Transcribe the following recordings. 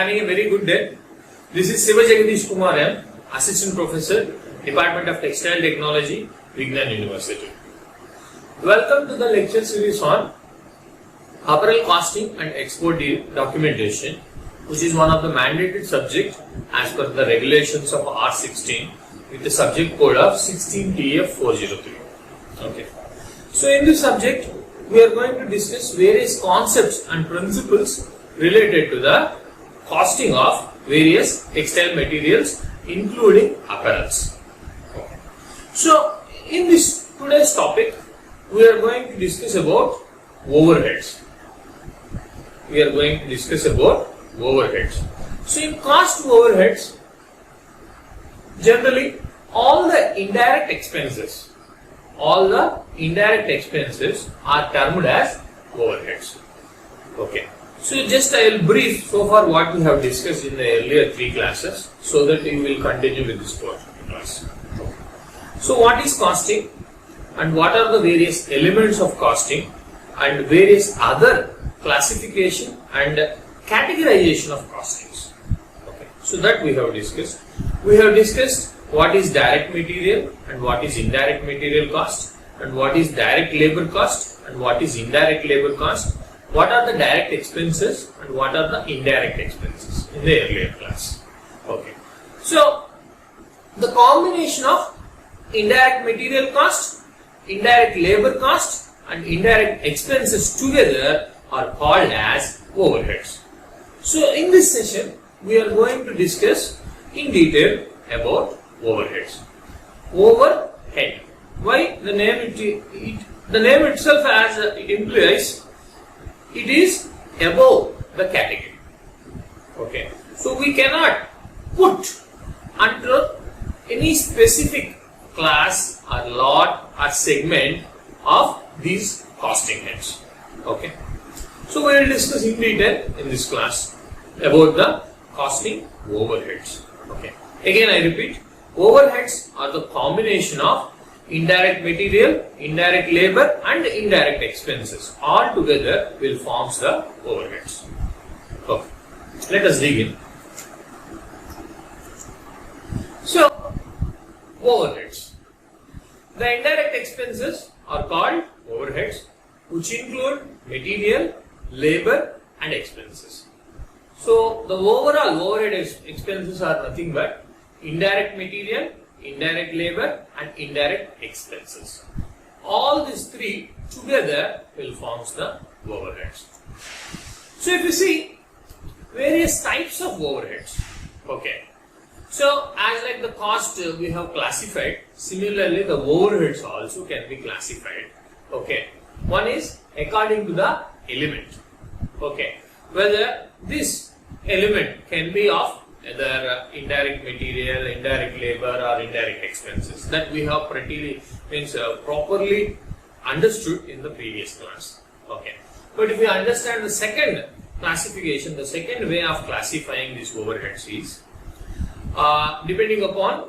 having a very good day. This is Siva Jagadish Kumar M, Assistant Professor, Department of Textile Technology, Vignan University. Welcome to the lecture series on apparel costing and export documentation, which is one of the mandated subjects as per the regulations of R16 with the subject code of 16TF403. Okay. So in this subject, we are going to discuss various concepts and principles related to the costing of various textile materials, including apparels. Okay. So in this today's topic, we are going to discuss about overheads. So in cost overheads, generally all the indirect expenses are termed as overheads. Okay. So just I will brief so far what we have discussed in the earlier 3 classes, so that we will continue with this class. So what is costing and what are the various elements of costing and various other classification and categorization of costings. Okay. So that we have discussed. We have discussed what is direct material and what is indirect material cost, and what is direct labor cost and what is indirect labor cost, what are the direct expenses and what are the indirect expenses in the earlier class. Okay. So the combination of indirect material cost, indirect labor cost and indirect expenses together are called as overheads. So in this session, we are going to discuss in detail about overheads. Overhead. Why the name the name itself as it implies, it is above the category. Okay. So we cannot put under any specific class or lot or segment of these costing heads. Okay. So we will discuss in detail in this class about the costing overheads. Okay. Again I repeat, overheads are the combination of indirect material, indirect labor and indirect expenses. All together will form the overheads. Okay. Let us begin. So, overheads. The indirect expenses are called overheads, which include material, labor and expenses. So, the overall overhead expenses are nothing but indirect material, indirect labor and indirect expenses. All these 3 together will form the overheads. So if you see various types of overheads, okay. So as like the cost we have classified, similarly the overheads also can be classified. Okay. One is according to the element. Okay. Whether this element can be of either indirect material, indirect labor or indirect expenses, that we have properly understood in the previous class. Okay. But if you understand the second classification, the second way of classifying these overheads is depending upon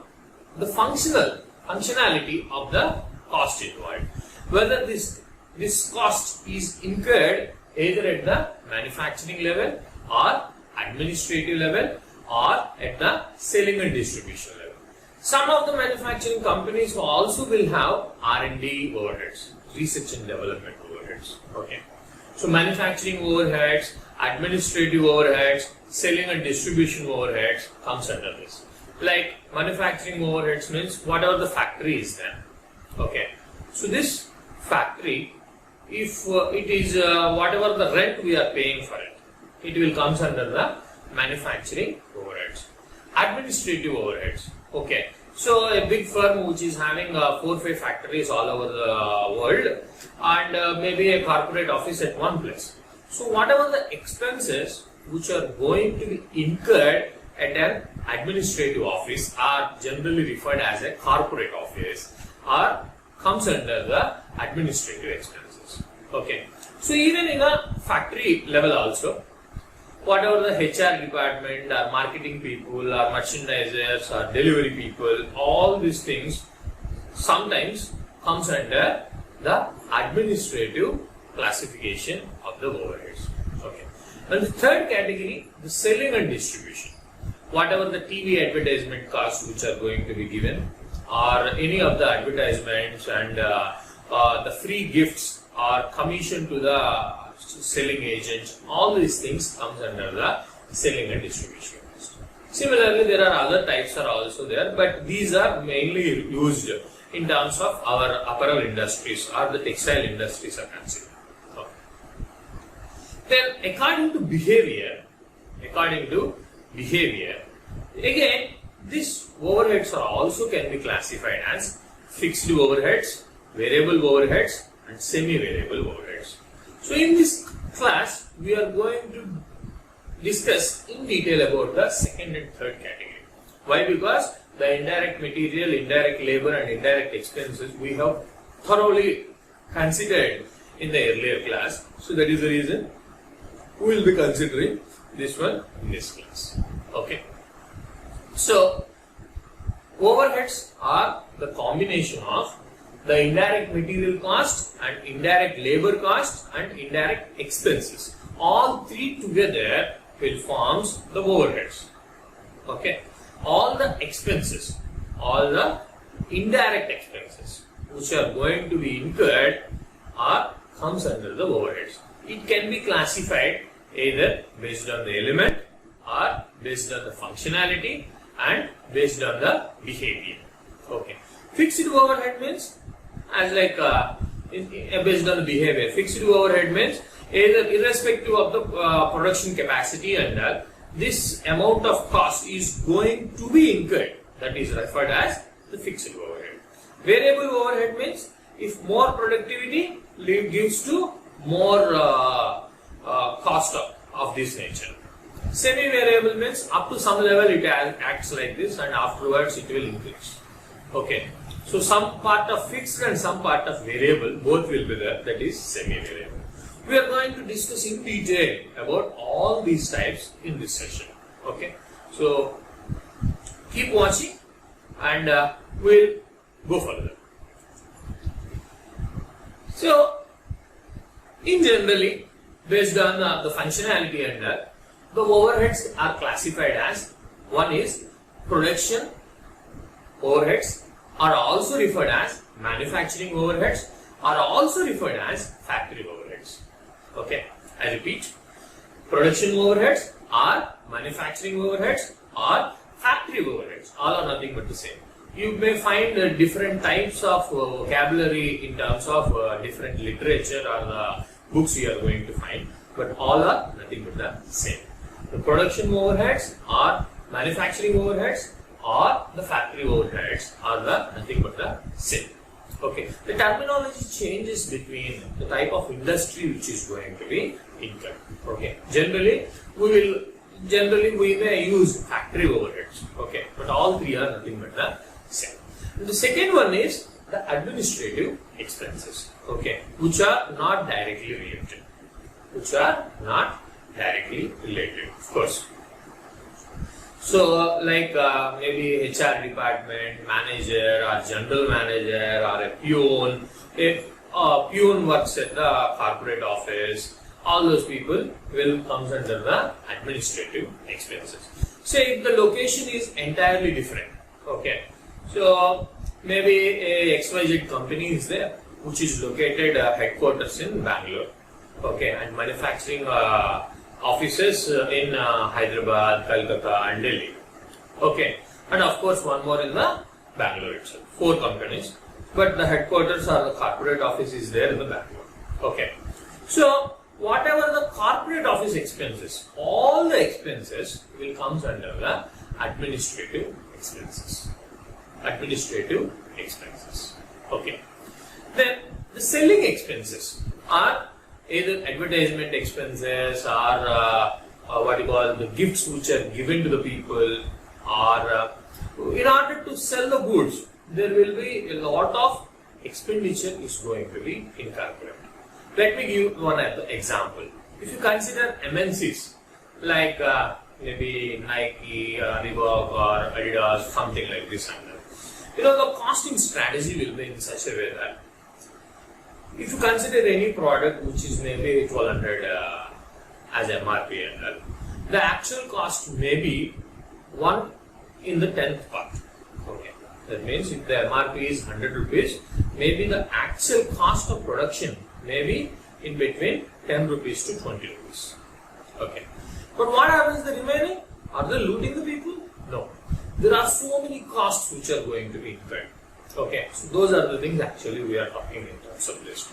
the functionality of the cost involved. Whether this cost is incurred either at the manufacturing level or administrative level or at the selling and distribution level. Some of the manufacturing companies also will have R&D overheads, research and development overheads. Okay. So manufacturing overheads, administrative overheads, selling and distribution overheads comes under this. Like manufacturing overheads means whatever the factory is there. Okay. So this factory, if it is whatever the rent we are paying for it, it will comes under the manufacturing overheads. Administrative overheads. Okay. So a big firm which is having 4 or 5 factories all over the world and maybe a corporate office at one place. So whatever the expenses which are going to be incurred at an administrative office are generally referred as a corporate office or comes under the administrative expenses. Okay. So even in a factory level also, whatever the HR department or marketing people or merchandisers or delivery people, all these things sometimes comes under the administrative classification of the overheads. Okay. And the third category, the selling and distribution. Whatever the TV advertisement costs which are going to be given, or any of the advertisements and the free gifts or commission to the selling agent, all these things comes under the selling and distribution cost. Similarly, there are other types are also there, but these are mainly used in terms of our apparel industries or the textile industries are considered. Okay. Then according to behavior, again, these overheads are also can be classified as fixed overheads, variable overheads and semi-variable overheads. So in this class, we are going to discuss in detail about the second and third category. Why? Because the indirect material, indirect labor and indirect expenses we have thoroughly considered in the earlier class. So that is the reason we will be considering this one in this class. Okay. So overheads are the combination of the indirect material cost and indirect labor cost and indirect expenses. All three together will forms the overheads. Okay. All the expenses, all the indirect expenses which are going to be incurred are comes under the overheads. It can be classified either based on the element or based on the functionality and based on the behavior. Okay. Fixed overhead means as like based on the behavior. Fixed overhead means either irrespective of the production capacity and this amount of cost is going to be incurred. That is referred as the fixed overhead. Variable overhead means if more productivity gives to more cost of this nature. Semi-variable means up to some level it acts like this and afterwards it will increase. Okay. So some part of fixed and some part of variable, both will be there, that is semi-variable. We are going to discuss in detail about all these types in this session. Okay. So keep watching and we'll go further. So in generally, based on the functionality and the overheads are classified as, one is production overheads are also referred as manufacturing overheads are also referred as factory overheads. Okay, I repeat, production overheads are manufacturing overheads or factory overheads, all are nothing but the same. You may find different types of vocabulary in terms of different literature or the books you are going to find, but all are nothing but the same. The production overheads or manufacturing overheads or the factory overheads are the nothing but the same. Okay, the terminology changes between the type of industry which is going to be incurred. Okay, generally we may use factory overheads. Okay, but all three are nothing but the same. And the second one is the administrative expenses. Okay, which are not directly related. Of course. So, like maybe HR department manager or general manager or a peon. If a peon works at the corporate office, all those people will come under the administrative expenses. Say if the location is entirely different. Okay, so maybe a XYZ company is there, which is located headquarters in Bangalore. Okay, and manufacturing offices in Hyderabad, Calcutta and Delhi. Okay, and of course one more in the Bangalore itself. 4 companies, but the headquarters or the corporate office is there in the Bangalore. Okay, so whatever the corporate office expenses, all the expenses will come under the administrative expenses. Okay, then the selling expenses are either advertisement expenses or what you call the gifts which are given to the people, or in order to sell the goods there will be a lot of expenditure is going to be incorporated. Let me give one example. If you consider MNCs like maybe Nike, Reebok or Adidas, something like this, the costing strategy will be in such a way that if you consider any product which is maybe 1200 as MRP and all. The actual cost may be 1 in the 10th part. Okay. That means if the MRP is 100 rupees, maybe the actual cost of production may be in between 10 rupees to 20 rupees. Okay. But what happens the remaining? Are they looting the people? No. There are so many costs which are going to be incurred. Okay. So those are the things actually we are talking in terms of this.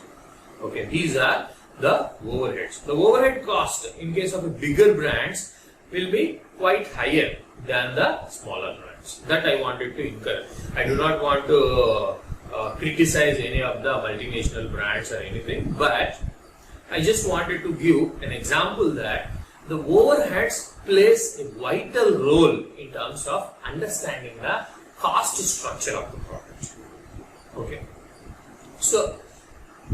Okay. These are the overheads. The overhead cost in case of bigger brands will be quite higher than the smaller brands. That I wanted to incur. I do not want to criticize any of the multinational brands or anything, but I just wanted to give an example that the overheads plays a vital role in terms of understanding the cost structure of the product. Okay. So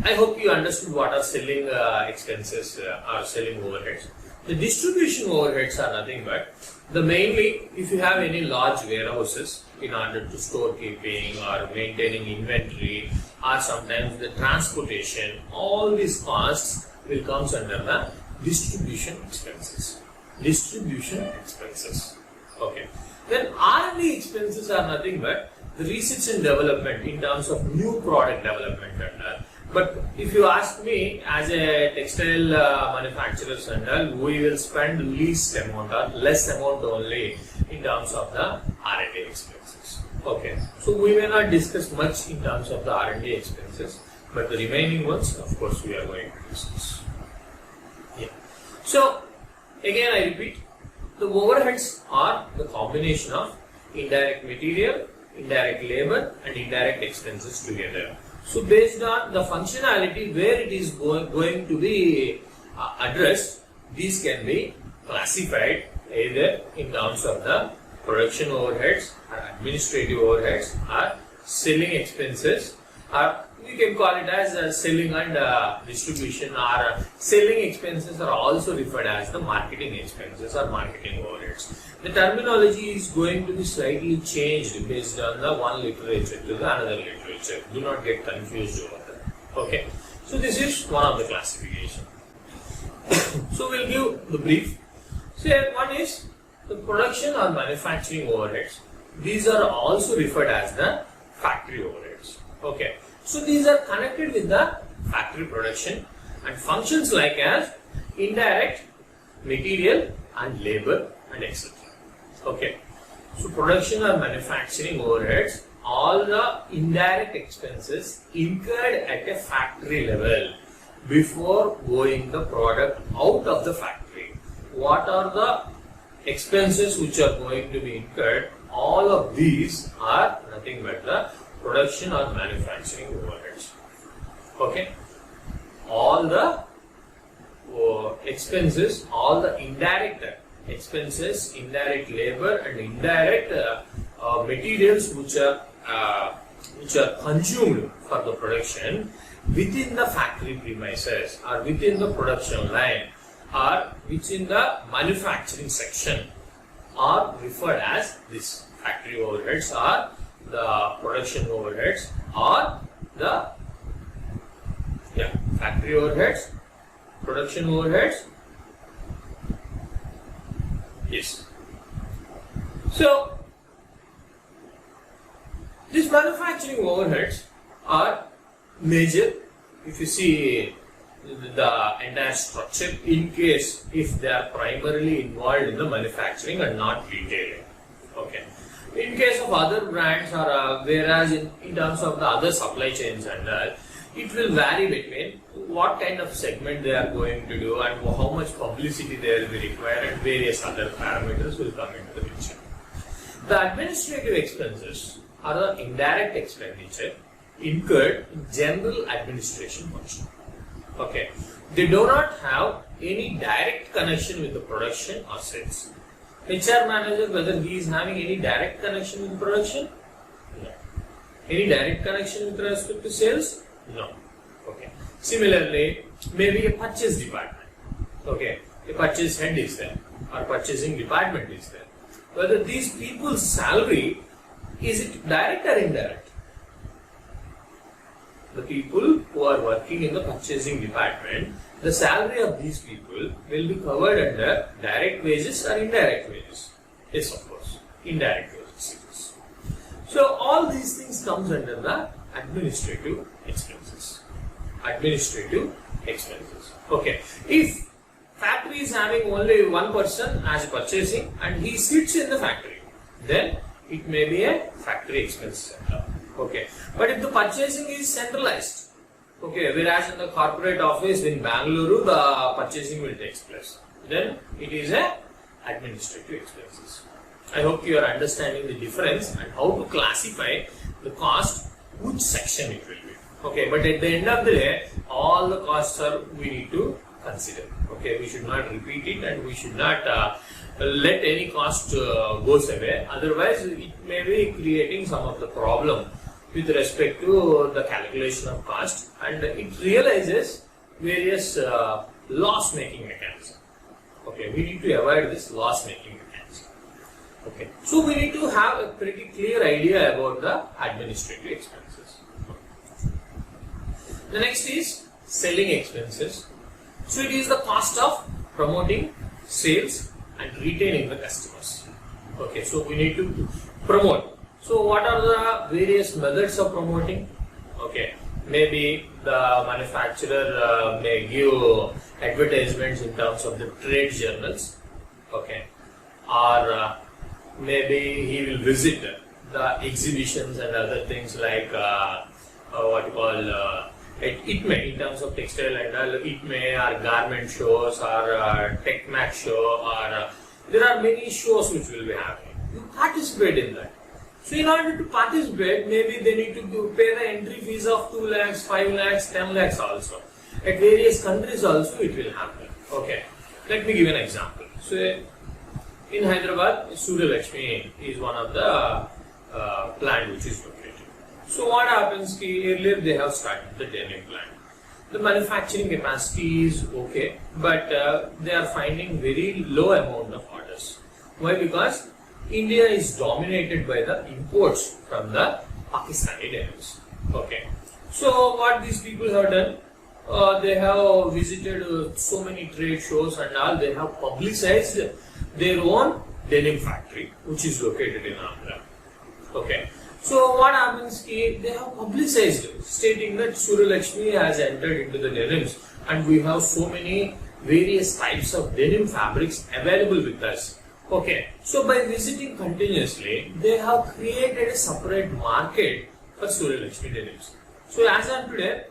I hope you understood what are selling expenses or selling overheads. The distribution overheads are nothing but the mainly if you have any large warehouses in order to store keeping or maintaining inventory or sometimes the transportation, all these costs will come under the distribution expenses. Distribution expenses. Okay. Then R&D expenses are nothing but the research and development in terms of new product development and all. But if you ask me, as a textile manufacturer and all, we will spend least amount or less amount only in terms of the R&D expenses. Okay. So we may not discuss much in terms of the R&D expenses, but the remaining ones, of course, we are going to discuss. Yeah. So again, I repeat, the overheads are the combination of indirect material, indirect labor, and indirect expenses together. So based on the functionality where it is going to be addressed, these can be classified either in terms of the production overheads or administrative overheads or selling expenses, or we can call it as selling and distribution, or selling expenses are also referred as the marketing expenses or marketing overheads. The terminology is going to be slightly changed based on the one literature to the another literature. Do not get confused over that. Okay. So this is one of the classification. So we'll give the brief. So one is the production or manufacturing overheads. These are also referred as the factory overheads. Okay. So these are connected with the factory production and functions like as indirect material and labor and etc. Okay. So production or manufacturing overheads, all the indirect expenses incurred at a factory level before going the product out of the factory. What are the expenses which are going to be incurred? All of these are nothing but the production or manufacturing overheads. Okay. All the expenses, all the indirect expenses, indirect labor and indirect materials which are consumed for the production within the factory premises or within the production line or within the manufacturing section are referred as this factory overheads or the production overheads or the factory overheads, production overheads. Yes. So these manufacturing overheads are major if you see the entire structure in case if they are primarily involved in the manufacturing and not retailing. Okay. In case of other brands or whereas in terms of the other supply chains and it will vary between what kind of segment they are going to do and how much publicity they will be required and various other parameters will come into the picture. The administrative expenses are the indirect expenditure incurred in general administration function. Okay. They do not have any direct connection with the production or sales. HR manager, whether he is having any direct connection with production? No. Any direct connection with respect to sales? No. Okay. Similarly, maybe a purchase department. Okay. A purchase head is there or purchasing department is there. Whether these people's salary, is it direct or indirect? the people who are working in the purchasing department, the salary of these people will be covered under direct wages or indirect wages. Yes, of course, indirect wages. So all these things comes under the administrative expenses. Administrative expenses. Okay. If factory is having only one person as purchasing and he sits in the factory, then it may be a factory expense center. Okay. But if the purchasing is centralized, okay, whereas in the corporate office in Bangalore the purchasing will take place, then it is a administrative expenses. I hope you are understanding the difference and how to classify the cost, which section it will be. Okay, but at the end of the day, all the costs are we need to consider. Okay, we should not repeat it and we should not let any cost goes away. Otherwise, it may be creating some of the problem with respect to the calculation of cost, and it realizes various loss-making mechanism. Okay, we need to avoid this loss-making mechanism. Okay, so we need to have a pretty clear idea about the administrative expenses. The next is selling expenses. So it is the cost of promoting sales and retaining the customers. Okay, so we need to promote. So what are the various methods of promoting? Okay, maybe the manufacturer may give advertisements in terms of the trade journals. Okay, or maybe he will visit the exhibitions and other things like what you call ITME in terms of textile and all, ITME or garment shows or TechMax show, or there are many shows which will be happening. You participate in that. So in order to participate, maybe they need to pay the entry fees of 2 lakhs, 5 lakhs, 10 lakhs also. At various countries also it will happen. Okay, let me give an example. So in Hyderabad, Surya Lakshmi is one of the plant which is located. So what happens, earlier they have started the denim plant. The manufacturing capacity is okay, but they are finding very low amount of orders. Why? Because India is dominated by the imports from the Pakistani denims. Okay. So what these people have done, they have visited so many trade shows and all, they have publicized their own denim factory which is located in Andhra. Okay. So what happens is they have publicized stating that Surya Lakshmi has entered into the denims and we have so many various types of denim fabrics available with us. Okay, so by visiting continuously, they have created a separate market for Surya Lakshmi denims. So as on today,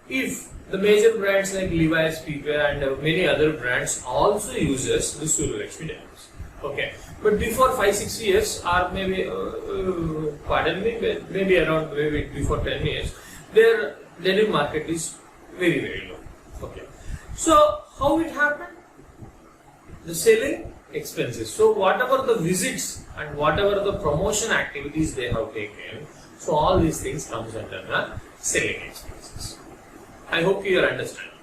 if the major brands like Levi's, Pippa and many other brands also uses the Surya Lakshmi denims. Okay, but before 5-6 years or maybe, pardon me, maybe around before 10 years, their denim market is very, very low. Okay, so how it happened? The selling expenses. So whatever the visits and whatever the promotion activities they have taken, so all these things comes under the selling expenses. I hope you are understanding.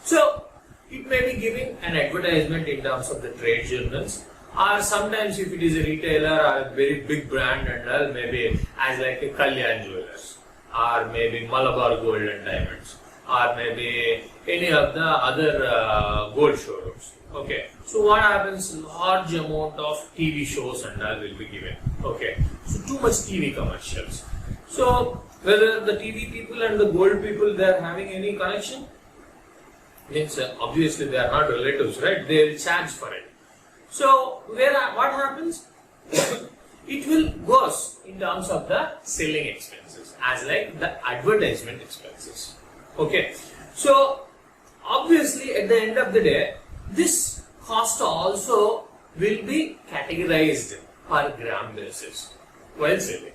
So it may be giving an advertisement in terms of the trade journals, or sometimes if it is a retailer or a very big brand and all, maybe as like a Kalyan Jewelers, or maybe Malabar Gold and Diamonds, or maybe any of the other gold showrooms. Okay, so what happens? Large amount of TV shows and all will be given. Okay, so too much TV commercials. So whether the TV people and the gold people they are having any connection? Means obviously they are not relatives, right? They will charge for it. So what happens? It will goes in terms of the selling expenses as like the advertisement expenses. Okay, so obviously at the end of the day, this cost also will be categorized per gram basis while selling.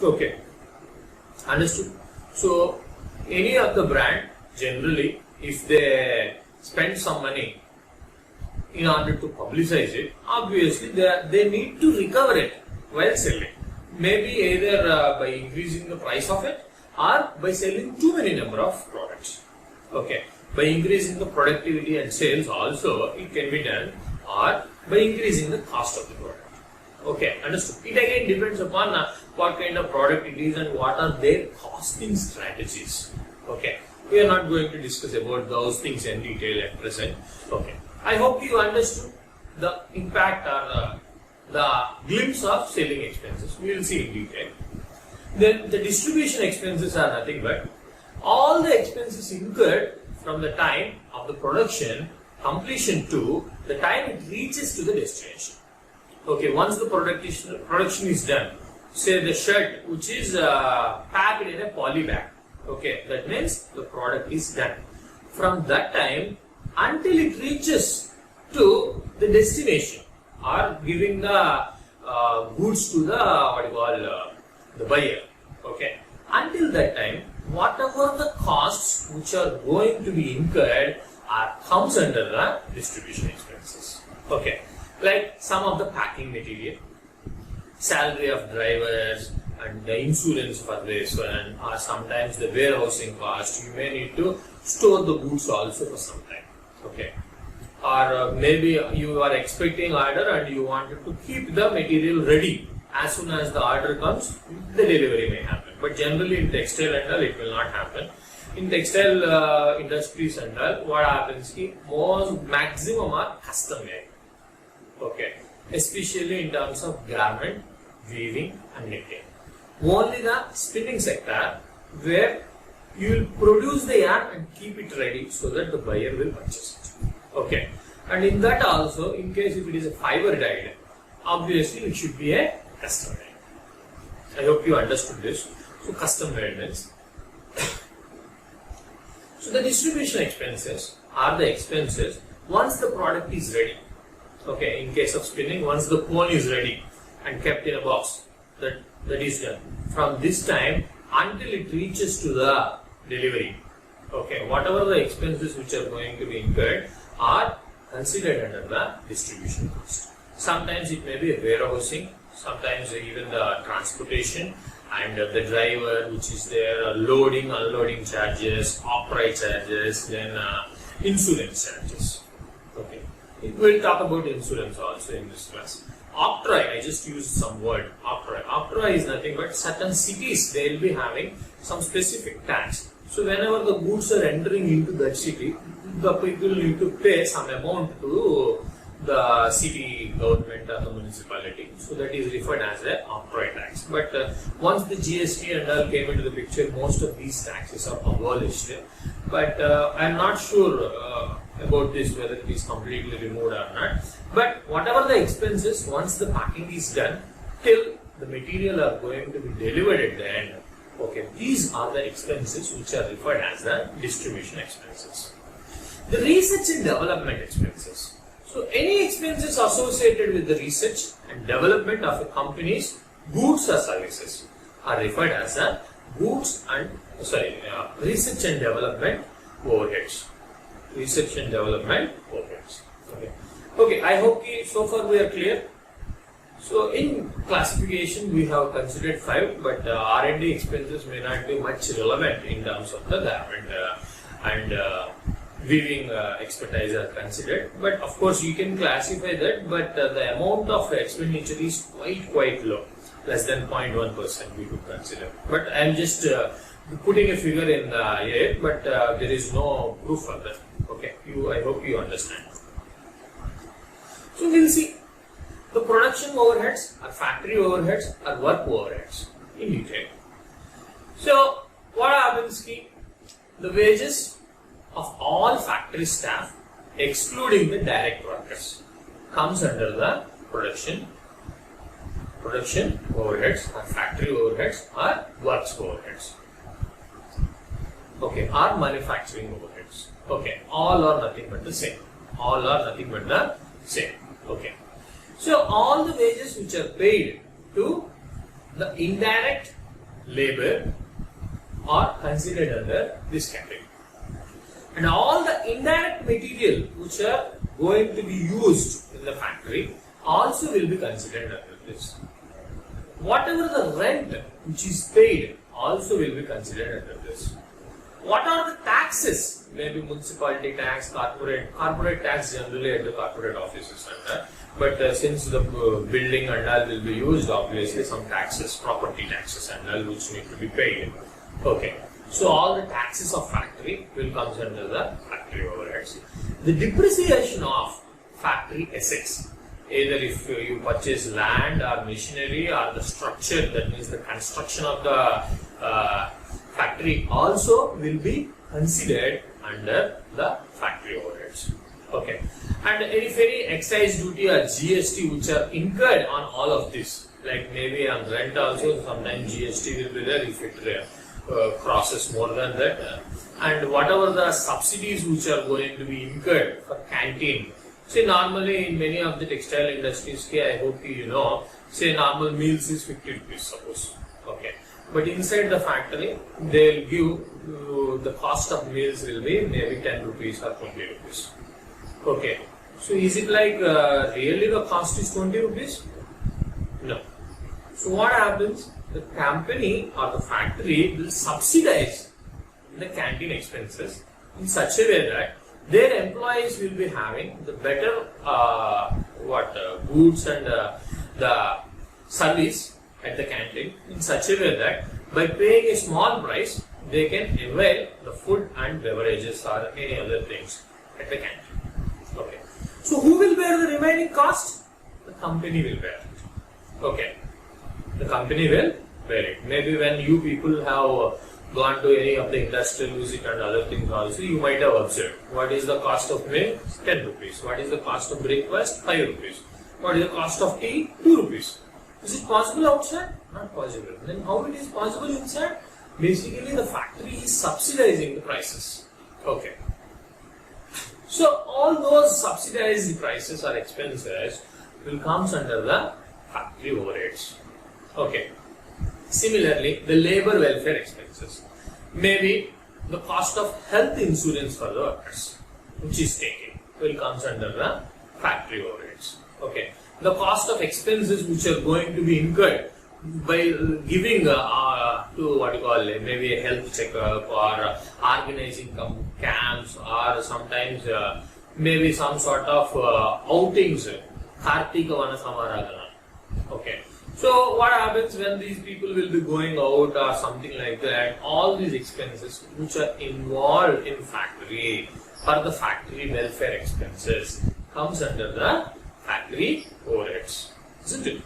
Okay, understood? So any of the brand generally, if they spend some money in order to publicize it, obviously they need to recover it while selling. Maybe either by increasing the price of it or by selling too many number of products. Okay, by increasing the productivity and sales also it can be done, or by increasing the cost of the product. Okay, understood. It again depends upon what kind of product it is and what are their costing strategies. Okay, we are not going to discuss about those things in detail at present. Okay, I hope you understood the impact or the glimpse of selling expenses. We will see in detail. Then the distribution expenses are nothing but all the expenses incurred from the time of the production completion to the time it reaches to the destination. Okay, once the production is done, say the shirt which is packed in a poly bag. Okay, that means the product is done. From that time until it reaches to the destination or giving the goods to the the buyer. Okay, until that time, whatever the costs which are going to be incurred comes under the distribution expenses. Okay, like some of the packing material, salary of drivers, and the insurance for this one, or sometimes the warehousing cost. You may need to store the goods also for some time. Okay, or maybe you are expecting order and you wanted to keep the material ready. As soon as the order comes, the delivery may happen. But generally in textile and all, it will not happen. In textile industries and all, what happens is maximum are custom made. Okay, especially in terms of garment, weaving and knitting. Only the spinning sector where you will produce the yarn and keep it ready so that the buyer will purchase it. Okay, and in that also, in case if it is a fiber dyed, obviously it should be a custom made. I hope you understood this. So custom made means. So the distribution expenses are the expenses once the product is ready. Okay, in case of spinning, once the cone is ready and kept in a box, that is done. From this time until it reaches to the delivery, okay, whatever the expenses which are going to be incurred are considered under the distribution cost. Sometimes it may be a warehousing, sometimes even the transportation and the driver which is there, loading, unloading charges, upright charges, then insurance charges. Okay, we'll talk about insurance also in this class. Octroi, I just used some word, octroi. Octroi is nothing but certain cities, they will be having some specific tax. So whenever the goods are entering into that city, the people need to pay some amount to the city government or the municipality. So that is referred as a octroi tax. But once the GST and all came into the picture, most of these taxes are abolished. But I am not sure about this, whether it is completely removed or not. But whatever the expenses, once the packing is done, till the material are going to be delivered at the end, okay, these are the expenses which are referred as the distribution expenses. The research and development expenses. So any expenses associated with the research and development of a company's goods or services are referred as the research and development overheads. Research and development overheads. Okay, I hope so far we are clear. So in classification we have considered 5, but R&D expenses may not be much relevant in terms of the garment and weaving expertise are considered. But of course you can classify that, but the amount of expenditure is quite low, less than 0.1% we could consider. But I am just putting a figure in the air, but there is no proof for that. Okay, I hope you understand. So we will see the production overheads or factory overheads or work overheads in detail. So what happens is the wages of all factory staff excluding the direct workers comes under the production overheads or factory overheads or works overheads. Okay, or manufacturing overheads. Okay, all are nothing but the same. All are nothing but the same. Okay. So all the wages which are paid to the indirect labor are considered under this category. And all the indirect material which are going to be used in the factory also will be considered under this. Whatever the rent which is paid also will be considered under this. What are the taxes? Maybe municipality tax, corporate tax generally at the corporate offices and but since the building and all will be used, obviously some taxes, property taxes and all which need to be paid. Okay. So all the taxes of factory will come under the factory overheads. The depreciation of factory assets, either if you purchase land or machinery or the structure, that means the construction of the factory also will be considered under the factory overheads. Okay. And if any excise duty or GST which are incurred on all of this, like maybe on rent also, sometimes GST will be there if it crosses more than that, and whatever the subsidies which are going to be incurred for canteen. Say normally in many of the textile industries, I hope you know, say normal meals is 50 rupees suppose. Okay. But inside the factory, they will give the cost of meals will be maybe 10 rupees or 20 rupees. Okay. So is it like really the cost is 20 rupees? No. So what happens? The company or the factory will subsidize the canteen expenses in such a way that their employees will be having the better goods and the service at the canteen in such a way that by paying a small price they can avail the food and beverages or any other things at the canteen. Okay. So who will bear the remaining cost? The company will bear it. Okay. The company will bear it. Maybe when you people have gone to any of the industrial visit and other things also, you might have observed. What is the cost of milk? 10 rupees. What is the cost of breakfast? 5 rupees. What is the cost of tea? 2 rupees. Is it possible outside? Not possible. Then how it is possible inside? Basically the factory is subsidizing the prices. Okay. So all those subsidized prices or expenses will come under the factory overheads. Okay. Similarly, the labor welfare expenses. Maybe the cost of health insurance for the workers, which is taken, will come under the factory overheads. Okay. The cost of expenses which are going to be incurred by giving to what you call maybe a health checkup or organizing camps or sometimes maybe some sort of outings, Kartika Vana Samaradhana. Okay. So what happens when these people will be going out or something like that, all these expenses which are involved in factory for the factory welfare expenses comes under the factory overheads, isn't it?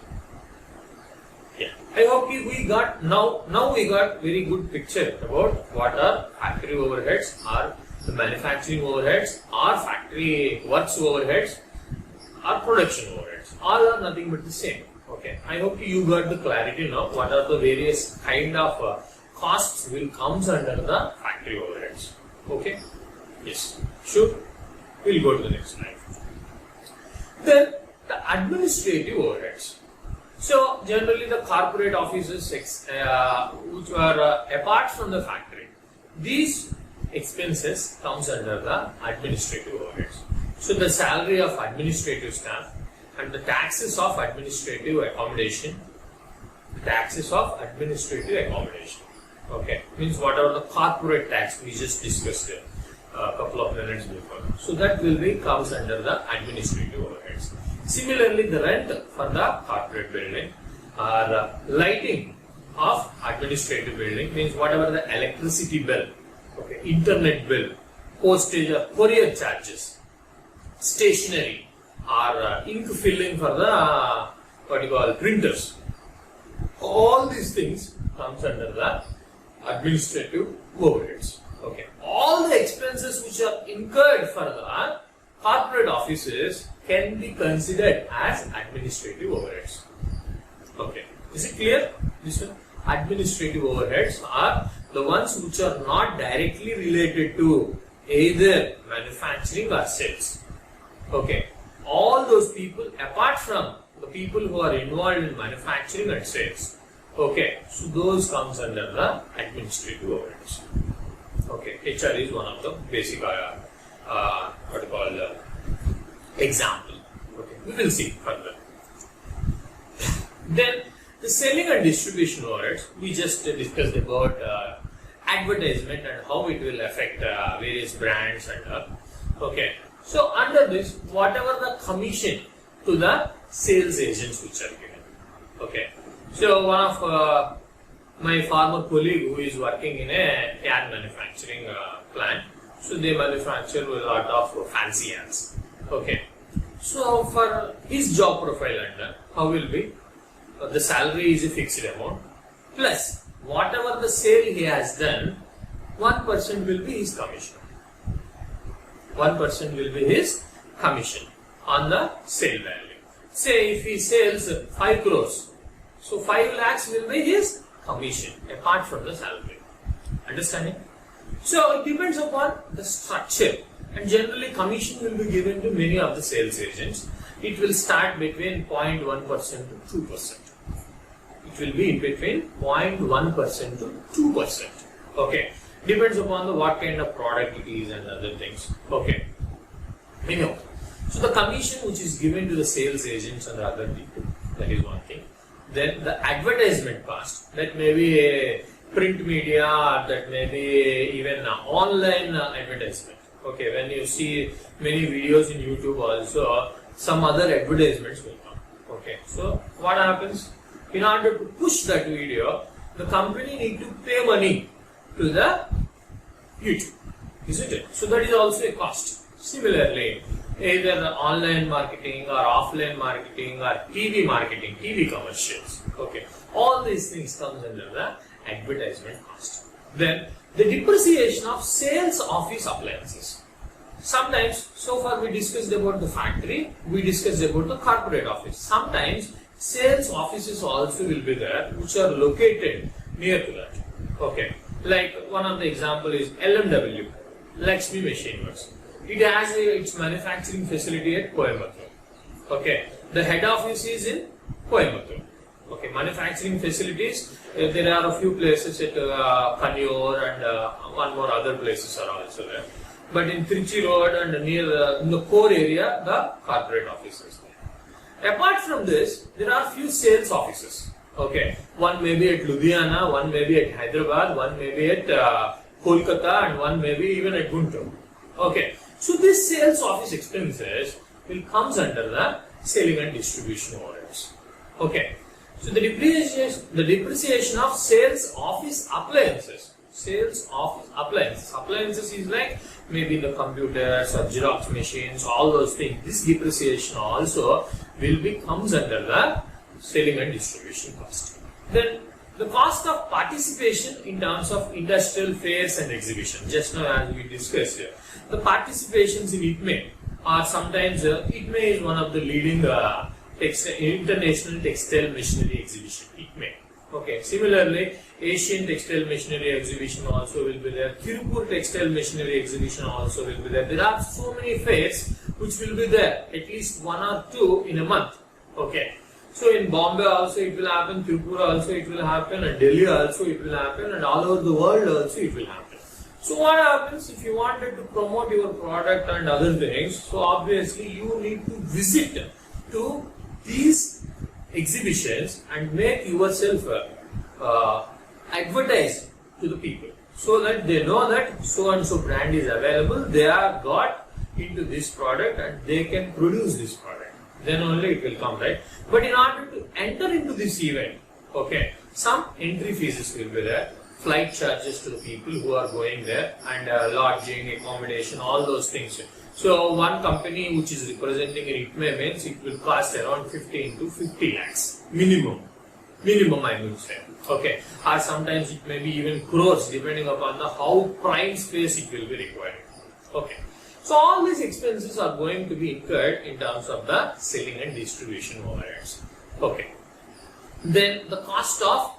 Yeah. I hope we got now we got very good picture about what are factory overheads, or the manufacturing overheads, or factory works overheads, or production overheads. All are nothing but the same. Okay. I hope you got the clarity now. What are the various kind of costs will comes under the factory overheads. Okay. Yes. Sure. We'll go to the next slide. Then the administrative overheads. So generally the corporate offices which are apart from the factory, these expenses comes under the administrative overheads. So the salary of administrative staff and the taxes of administrative accommodation. Okay, means whatever the corporate tax we just discussed a couple of minutes before. So that will be comes under the administrative overheads. Similarly, the rent for the corporate building or lighting of administrative building means whatever the electricity bill, okay, internet bill, postage or courier charges, stationery or ink filling for the what you call printers. All these things comes under the administrative overheads. Okay, all the expenses which are incurred for the corporate offices can be considered as administrative overheads. Okay, is it clear? This one, administrative overheads are the ones which are not directly related to either manufacturing or sales. Okay, all those people apart from the people who are involved in manufacturing and sales. Okay, so those comes under the administrative overheads. Okay, HR is one of the basic what you call example. Okay, we will see further. Then the selling and distribution overheads, we just discussed about advertisement and how it will affect various brands and okay. So under this, whatever the commission to the sales agents which are given. Okay. So one of my former colleague who is working in a can manufacturing plant, so they manufacture a lot of fancy ads. Okay. So for his job profile under, how will be? The salary is a fixed amount plus whatever the sale he has done, 1% will be his commission. 1% will be his commission on the sale value. Say if he sells 5 crores, so 5 lakhs will be his commission apart from the salary. Understanding? So it depends upon the structure, and generally commission will be given to many of the sales agents. It will start between 0.1% to 2%. It will be in between 0.1% to 2%. Okay. Depends upon the what kind of product it is and other things. Okay. Anyhow, so the commission which is given to the sales agents and the other people, that is one thing. Then the advertisement cost, that may be a print media, or that may be even online advertisement. Okay, when you see many videos in YouTube also, some other advertisements will come. Okay, so what happens? In order to push that video, the company need to pay money to the YouTube, isn't it? So that is also a cost. Similarly, either the online marketing or offline marketing or TV marketing, TV commercials. Okay, all these things comes under the advertisement cost. Then the depreciation of sales office appliances. Sometimes, so far we discussed about the factory, we discussed about the corporate office. Sometimes sales offices also will be there, which are located near to that. Okay, like one of the example is LMW, Lakshmi Machine Works. It has its manufacturing facility at Coimbatore. Okay, the head office is in Coimbatore. Okay, manufacturing facilities, there are a few places at Kannur and one more other places are also there. But in Trichy Road and near in the core area, the corporate offices. Apart from this, there are few sales offices. Okay, one may be at Ludhiana, one may be at Hyderabad, one may be at Kolkata, and one may be even at Guntur. Okay, so these sales office expenses will comes under the selling and distribution overheads. Okay, so the depreciation of sales office appliances. Sales office appliances. Appliances is like maybe the computers or Xerox machines, all those things. This depreciation also will be comes under the selling and distribution cost. Then the cost of participation in terms of industrial fairs and exhibition. Just now as we discussed here, the participations in ITME are sometimes ITME is one of the leading international textile machinery exhibition. ITME. Okay. Similarly, Asian Textile Machinery Exhibition also will be there. Tirupur Textile Machinery Exhibition also will be there. There are so many fairs which will be there, at least 1 or 2 in a month. Okay. So in Bombay also it will happen, Tirupur also it will happen, and Delhi also it will happen, and all over the world also it will happen. So what happens if you wanted to promote your product and other things? So obviously you need to visit to these exhibitions and make yourself advertise to the people, so that they know that so and so brand is available, they are got into this product and they can produce this product. Then only it will come, right? But in order to enter into this event, okay, some entry fees will be there, flight charges to the people who are going there, and lodging, accommodation, all those things. So one company which is representing in ITME means it will cost around 15 to 50 lakhs minimum I would say. Okay, or sometimes it may be even crores depending upon the how prime space it will be required. Okay, so all these expenses are going to be incurred in terms of the selling and distribution overheads. Okay, then the cost of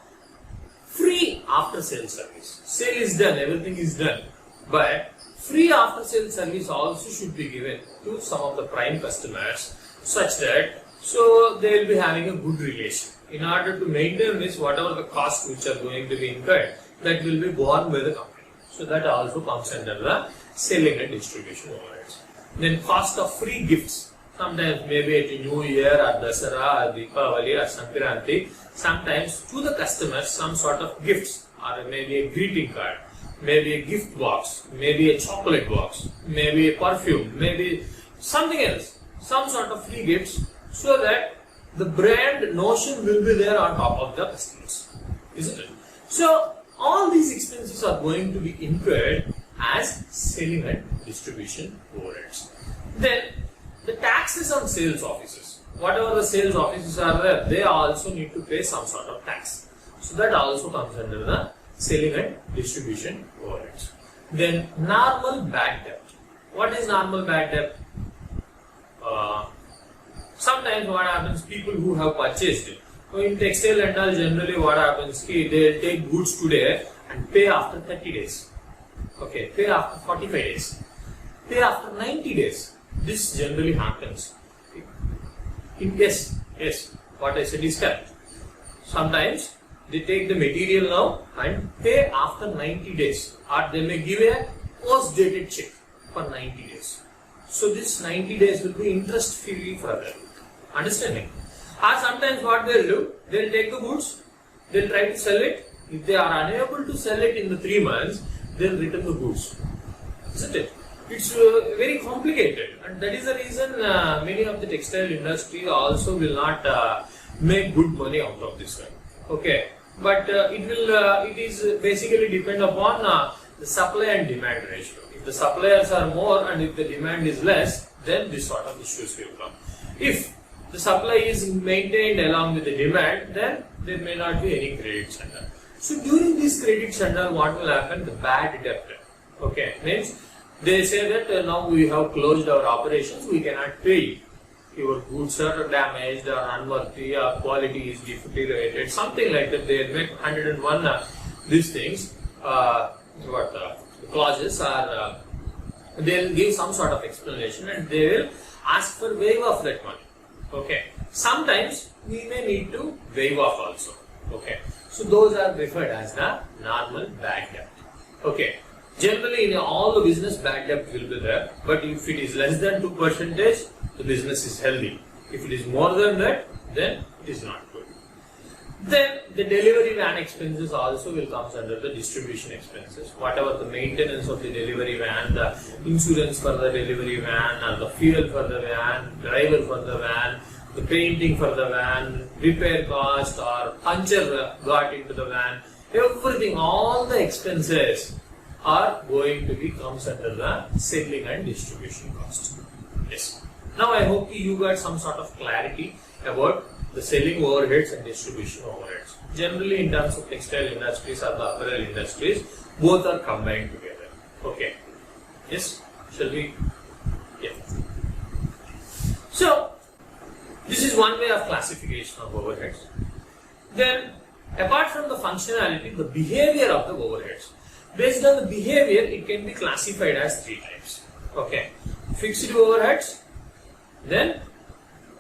free after sales service. Sale is done, everything is done, but free after sales service also should be given to some of the prime customers, such that so they will be having a good relation. In order to maintain this, whatever the costs which are going to be incurred, that will be borne by the company. So that also comes under the selling and distribution overheads. Then cost of free gifts. Sometimes maybe at New Year or Dasara or Deepavali or Sankranti, sometimes to the customers some sort of gifts or maybe a greeting card maybe a gift box, maybe a chocolate box, maybe a perfume, maybe something else, some sort of free gifts, so that the brand notion will be there on top of the customers, isn't it? So all these expenses are going to be incurred as selling and distribution overheads. Then the taxes on sales offices, whatever the sales offices are there, they also need to pay some sort of tax. So that also comes under the selling and distribution overheads. Then normal bad debt. What is normal bad debt? Sometimes what happens, people who have purchased it. So in textile and all, generally what happens, they take goods today and pay after 30 days. Okay, pay after 45 days. Pay after 90 days. This generally happens. Yes, what I said is correct. Sometimes they take the material now and pay after 90 days, or they may give a post-dated check for 90 days. So this 90 days will be interest-free for them. Understanding? Or sometimes what they'll do, they'll take the goods, they'll try to sell it. If they are unable to sell it in the 3 months, they'll return the goods. Isn't it? It's very complicated, and that is the reason many of the textile industry also will not make good money out of this one. Okay, but it is basically depend upon the supply and demand ratio. If the suppliers are more and if the demand is less, then this sort of issues will come. If the supply is maintained along with the demand, then there may not be any credit channel. So during this credit channel, what will happen? The bad debt. Okay, means they say that now we have closed our operations, we cannot pay. Your goods are damaged or unworthy, or quality is deteriorated, something like that. They make 101 these things. Clauses are, they'll give some sort of explanation and they will ask for waive of that money. Okay. Sometimes we may need to waive off also. Okay. So those are referred as the normal bad debt. Okay. Generally in all the business, bad debt will be there, but if it is less than 2%, the business is healthy. If it is more than that, then it is not good. Then the delivery van expenses also will come under the distribution expenses. Whatever the maintenance of the delivery van, the insurance for the delivery van, and the fuel for the van, driver for the van, the painting for the van, repair cost or puncture got into the van, everything, all the expenses are going to be comes under the selling and distribution cost. Yes. Now I hope you got some sort of clarity about the selling overheads and distribution overheads. Generally in terms of textile industries or the apparel industries, both are combined together. Okay. Yes? Shall we? Yeah. So, this is one way of classification of overheads. Then, apart from the functionality, the behavior of the overheads. Based on the behavior, it can be classified as 3 types. Okay. Fixed overheads, then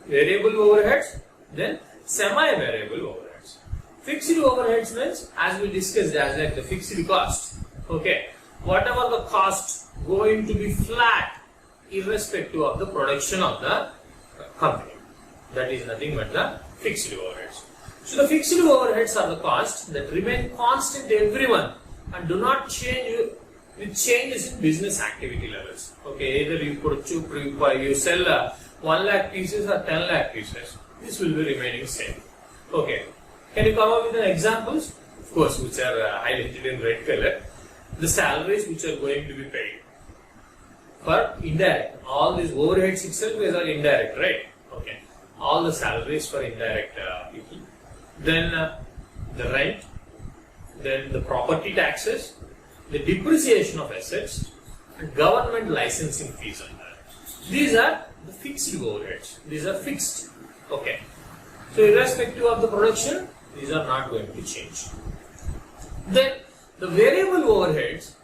variable overheads, then semi-variable overheads. Fixed overheads means, as we discussed, as like the fixed cost. Okay. Whatever the cost going to be flat irrespective of the production of the company. That is nothing but the fixed overheads. So the fixed overheads are the costs that remain constant everyone and do not change with changes in business activity levels. Okay, either you sell 1 lakh pieces or 10 lakh pieces. This will be remaining same. Okay, can you come up with an examples? Of course, which are highlighted in red color. The salaries which are going to be paid for indirect. All these overheads itself are indirect, right? Okay, all the salaries for indirect people. Then the rent. Then the property taxes, the depreciation of assets, and government licensing fees on that. These are the fixed overheads. These are fixed. Okay. So irrespective of the production, these are not going to change. Then the variable overheads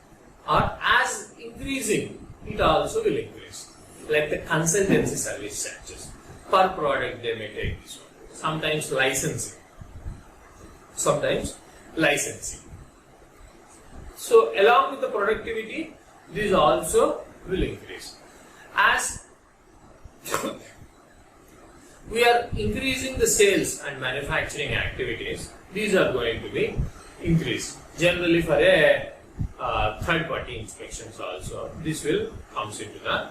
are as increasing, it also will increase. Like the consultancy service charges. Per product they may take this one. Sometimes licensing. Sometimes licensing. So along with the productivity, these also will increase. As we are increasing the sales and manufacturing activities, these are going to be increased. Generally for a third-party inspections also. This will comes into the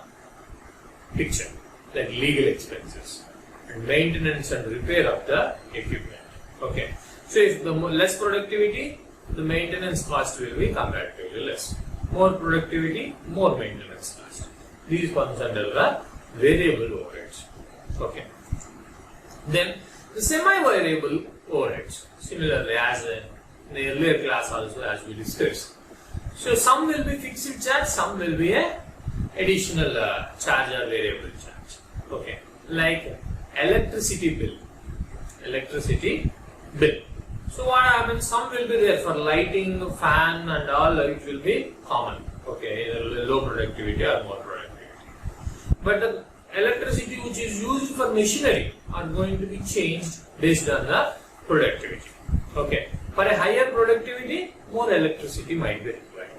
picture, like legal expenses and maintenance and repair of the equipment. Okay. So if the less productivity, the maintenance cost will be comparatively less. More productivity, more maintenance cost. These comes under the variable overheads. Okay. Then the semi-variable overheads. Similarly, as in the earlier class also, as we discussed. So some will be fixed charge, some will be a additional charge or variable charge. Okay. Like electricity bill. Electricity bill. So what happens? Some will be there for lighting, fan and all, it will be common. Okay, either low productivity or more productivity. But the electricity which is used for machinery are going to be changed based on the productivity. Okay, for a higher productivity, more electricity might be required.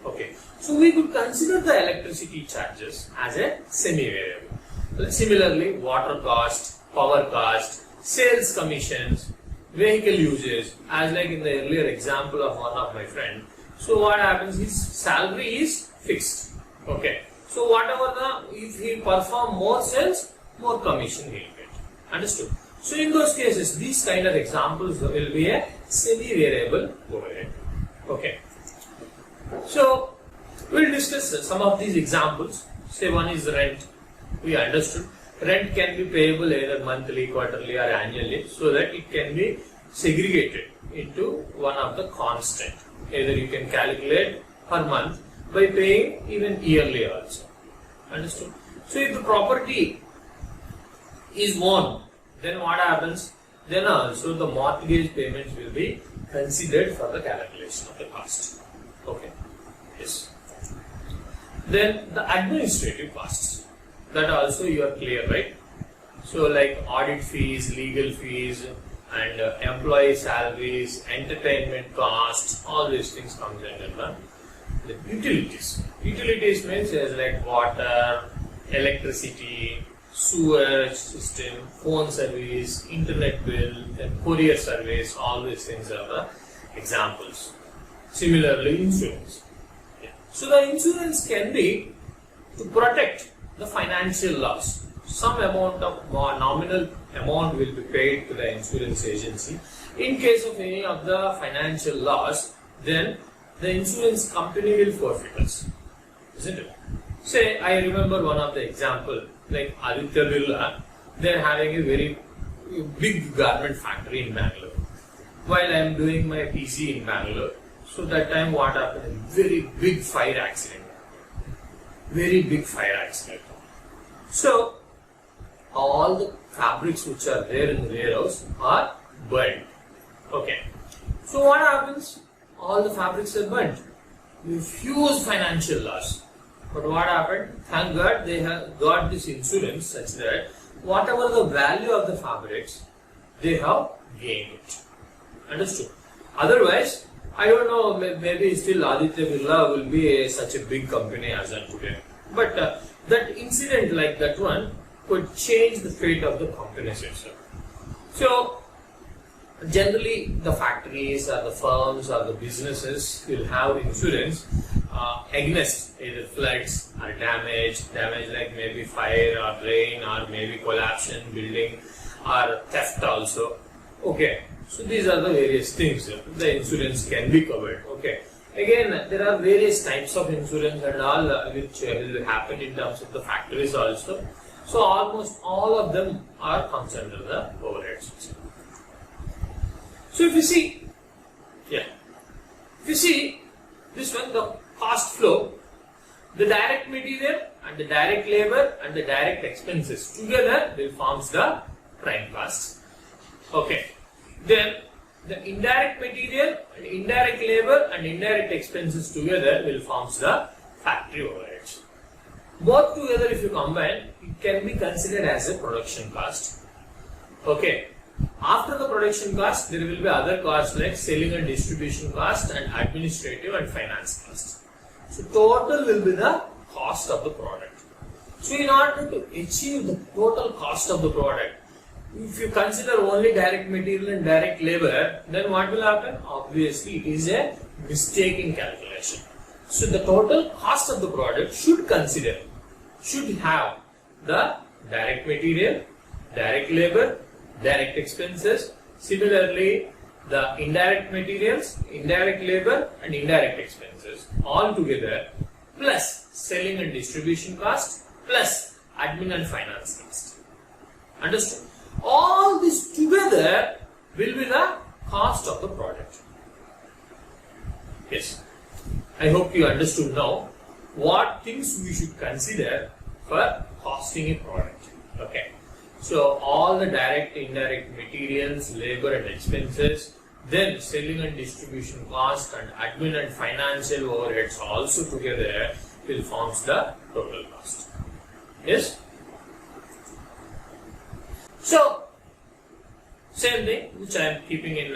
Okay, so we could consider the electricity charges as a semi-variable. Similarly, water cost, power cost, sales commissions, vehicle uses, as like in the earlier example of one of my friend. So what happens, his salary is fixed. Okay. So whatever if he perform more sales, more commission he will get. Understood? So in those cases, these kind of examples will be a semi-variable overhead. Okay. So we'll discuss some of these examples. Say one is rent. We understood. Rent can be payable either monthly, quarterly or annually, so that it can be segregated into one of the constant. Either you can calculate per month by paying even yearly also. Understood? So if the property is owned, then what happens? Then also the mortgage payments will be considered for the calculation of the cost. Okay. Yes. Then the administrative costs. That also you are clear, right? So like audit fees, legal fees, and employee salaries, entertainment costs, all these things comes under the utilities. Utilities means as like water, electricity, sewer system, phone service, internet bill, and courier service, all these things are the examples. Similarly, insurance. Yeah. So the insurance can be to protect the financial loss. Some amount of nominal amount will be paid to the insurance agency. In case of any of the financial loss, then the insurance company will forfeit us. Isn't it? Say, I remember one of the example, like Aditya Birla, they are having a very big garment factory in Bangalore. While I am doing my PC in Bangalore, so that time what happened? Very big fire accident. Very big fire accident. So, all the fabrics which are there in the warehouse are burned. Okay. So what happens? All the fabrics are burnt. With huge financial loss. But what happened? Thank God they have got this insurance such that whatever the value of the fabrics, they have gained it. Understood? Otherwise, I don't know, maybe still Aditya Birla will be such a big company as of today. But that incident like that one could change the fate of the companies itself. So, generally the factories or the firms or the businesses will have insurance against either floods or damage like maybe fire or rain or maybe collapse in building or theft also. Okay, so these are the various things the insurance can be covered. Okay. Again, there are various types of insurance and all which will happen in terms of the factories also. So almost all of them are comes under the overheads. So if you see, this one, the cost flow, the direct material and the direct labor and the direct expenses together will forms the prime cost. Okay. Then the indirect material and indirect labor and indirect expenses together will forms the factory overheads. Both together if you combine, it can be considered as a production cost. Okay. After the production cost, there will be other costs like selling and distribution cost and administrative and finance cost. So total will be the cost of the product. So in order to achieve the total cost of the product, if you consider only direct material and direct labor, then what will happen? Obviously, it is a mistaken calculation. So the total cost of the product should have the direct material, direct labor, direct expenses. Similarly, the indirect materials, indirect labor and indirect expenses all together, plus selling and distribution cost, plus admin and finance cost. Understood? All this together will be the cost of the product. Yes. I hope you understood now what things we should consider for costing a product. Okay. So all the direct, indirect materials, labor and expenses, then selling and distribution cost and admin and financial overheads also together will form the total cost. Yes? So, same thing which I am keeping in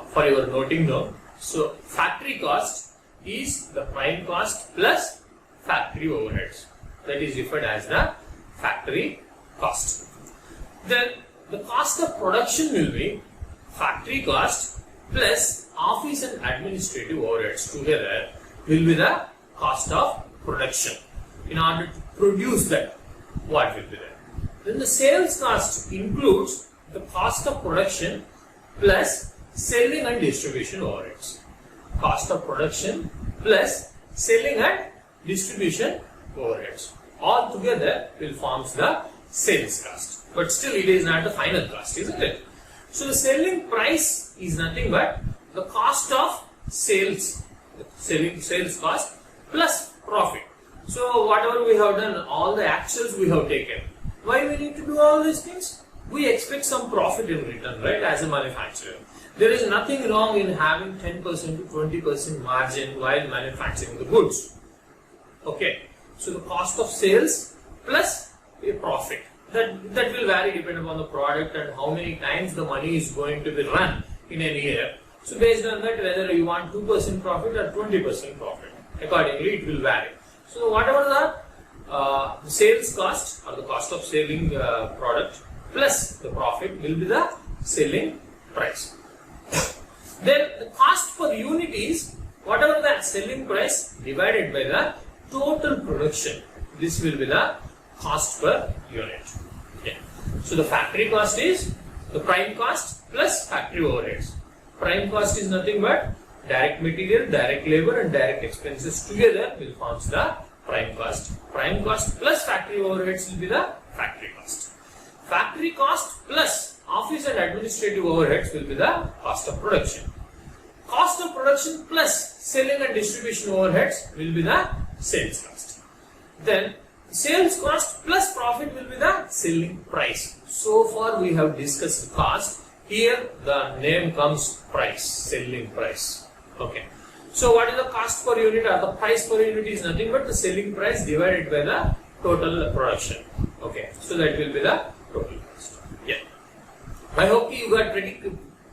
for your noting note. So, factory cost is the prime cost plus factory overheads. That is referred as the factory cost. Then the cost of production will be factory cost plus office and administrative overheads together will be the cost of production. In order to produce that, what will be there? Then the sales cost includes the cost of production plus selling and distribution overheads. Cost of production plus selling and distribution overheads. All together will form the sales cost. But still it is not the final cost, isn't it? So the selling price is nothing but the cost of sales, sales cost plus profit. So whatever we have done, all the actuals we have taken. Why we need to do all these things? We expect some profit in return, right, as a manufacturer. There is nothing wrong in having 10% to 20% margin while manufacturing the goods. Okay, so the cost of sales plus a profit. That will vary depending on the product and how many times the money is going to be run in a year. So based on that, whether you want 2% profit or 20% profit, accordingly it will vary. So whatever the sales cost or the cost of selling product plus the profit will be the selling price. Then the cost per unit is whatever the selling price divided by the total production. This will be the cost per unit. Okay. So the factory cost is the prime cost plus factory overheads. Prime cost is nothing but direct material, direct labor and direct expenses together will form the prime cost. Prime cost plus factory overheads will be the factory cost. Factory cost plus office and administrative overheads will be the cost of production. Cost of production plus selling and distribution overheads will be the sales cost. Then sales cost plus profit will be the selling price. So far we have discussed cost. Here the name comes price, selling price. Okay. So what is the cost per unit or the price per unit is nothing but the selling price divided by the total production. Okay. So that will be the total cost. Yeah. I hope you got pretty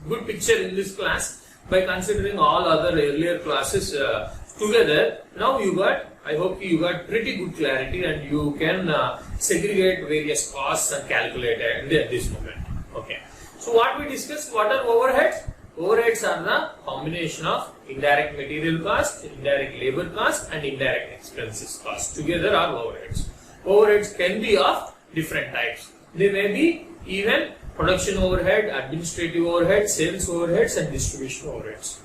good picture in this class by considering all other earlier classes together. Now I hope you got pretty good clarity and you can segregate various costs and calculate at this moment. Okay. So what we discussed, what are overheads? Overheads are the combination of indirect material cost, indirect labor cost and indirect expenses cost. Together are overheads. Overheads can be of different types. They may be even production overhead, administrative overhead, sales overheads and distribution overheads.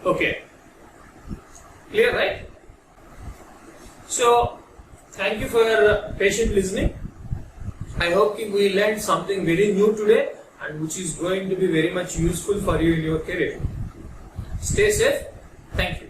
Okay. Clear, right? So, thank you for your patient listening. I hope we learned something very new today and which is going to be very much useful for you in your career. Stay safe. Thank you.